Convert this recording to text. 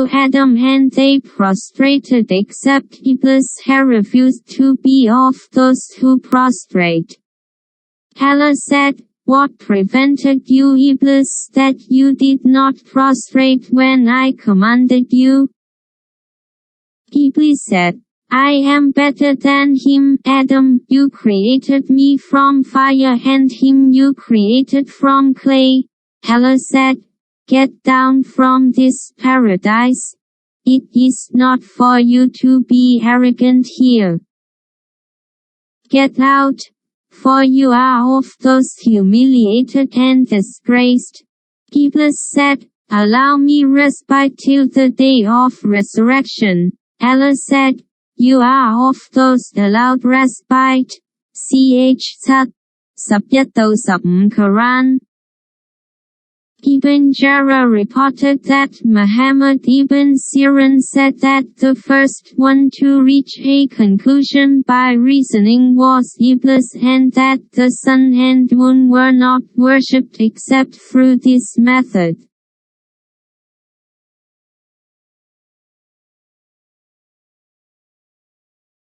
Adam and they prostrated except Iblis had refused to be of those who prostrate. Allah said, "What prevented you, Iblis, that you did not prostrate when I commanded you?" Iblis said, "I am better than him, Adam. You created me from fire and him you created from clay." Allah said, "Get down from this paradise. It is not for you to be arrogant here. Get out, for you are of those humiliated and disgraced." Iblis said, "Allow me respite till the day of resurrection." Allah said, "You are of those allowed respite. Ch. 11-15 Quran. Ibn Jarrah reported that Muhammad ibn Sirin said that the first one to reach a conclusion by reasoning was Iblis, and that the sun and moon were not worshipped except through this method.